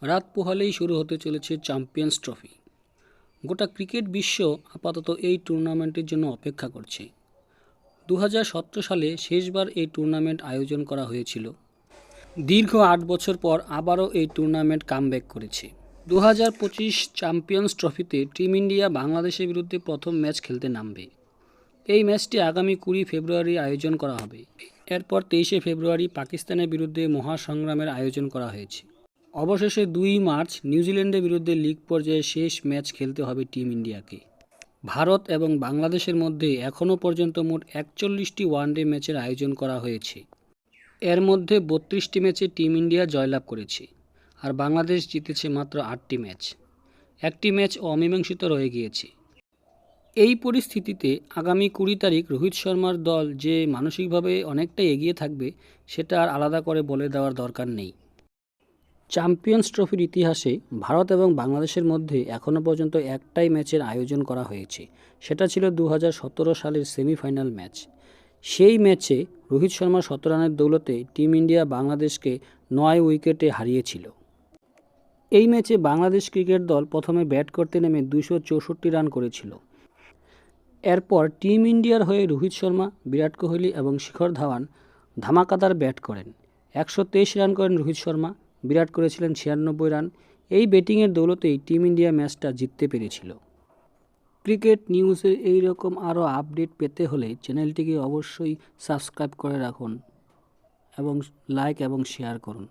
রাত পোহালেই শুরু হতে চলেছে চ্যাম্পিয়ন্স ট্রফি। গোটা ক্রিকেট বিশ্ব আপাতত এই টুর্নামেন্টের জন্য অপেক্ষা করছে। 2017 সালে শেষবার এই টুর্নামেন্ট আয়োজন করা হয়েছিল। দীর্ঘ 8 বছর পর আবারও এই টুর্নামেন্ট কামব্যাক করেছে। 2025 চ্যাম্পিয়ন্স ট্রফিতে টিম ইন্ডিয়া বাংলাদেশের বিরুদ্ধে প্রথম ম্যাচ খেলতে নামবে। এই ম্যাচটি আগামী 20 ফেব্রুয়ারি আয়োজন করা হবে। এরপর 23 ফেব্রুয়ারি পাকিস্তানের বিরুদ্ধে মহাসংগ্রামের আয়োজন করা হয়েছে। অবশেষে 2 মার্চ নিউজিল্যান্ডের বিরুদ্ধে লিগ পর্যায়ে শেষ ম্যাচ খেলতে হবে টিম ইন্ডিয়াকে। ভারত এবং বাংলাদেশের মধ্যে এখনও পর্যন্ত মোট 41টি ওয়ানডে ম্যাচের আয়োজন করা হয়েছে। এর মধ্যে 32টি ম্যাচে টিম ইন্ডিয়া জয়লাভ করেছে, আর বাংলাদেশ জিতেছে মাত্র 8টি ম্যাচ। একটি ম্যাচ অমীমাংসিত রয়ে গিয়েছে। এই পরিস্থিতিতে আগামী 20 তারিখ রোহিত শর্মার দল যে মানসিকভাবে অনেকটা এগিয়ে থাকবে সেটা আর আলাদা করে বলে দেওয়ার দরকার নেই। চ্যাম্পিয়ন্স ট্রফির ইতিহাসে ভারত এবং বাংলাদেশের মধ্যে এখনও পর্যন্ত একটাই ম্যাচের আয়োজন করা হয়েছে, সেটা ছিল 2017 সালের সেমিফাইনাল ম্যাচ। সেই ম্যাচে রোহিত শর্মার 17 রানের দৌলতে টিম ইন্ডিয়া বাংলাদেশকে 9 উইকেটে হারিয়েছিল। এই ম্যাচে বাংলাদেশ ক্রিকেট দল প্রথমে ব্যাট করতে নেমে 264 রান করেছিল। এরপর টিম ইন্ডিয়ার হয়ে রোহিত শর্মা, বিরাট কোহলি এবং শিখর ধাওয়ান ধামাকাদার ব্যাট করেন। 123 রান করেন রোহিত শর্মা, বিরাট করেছিলেন 96 রান। এই ব্যাটিংয়ের দৌলতেই টিম ইন্ডিয়া ম্যাচটা জিততে পেরেছিল। ক্রিকেট নিউজের এই রকম আরও আপডেট পেতে হলে চ্যানেলটিকে অবশ্যই সাবস্ক্রাইব করে রাখুন এবং লাইক এবং শেয়ার করুন।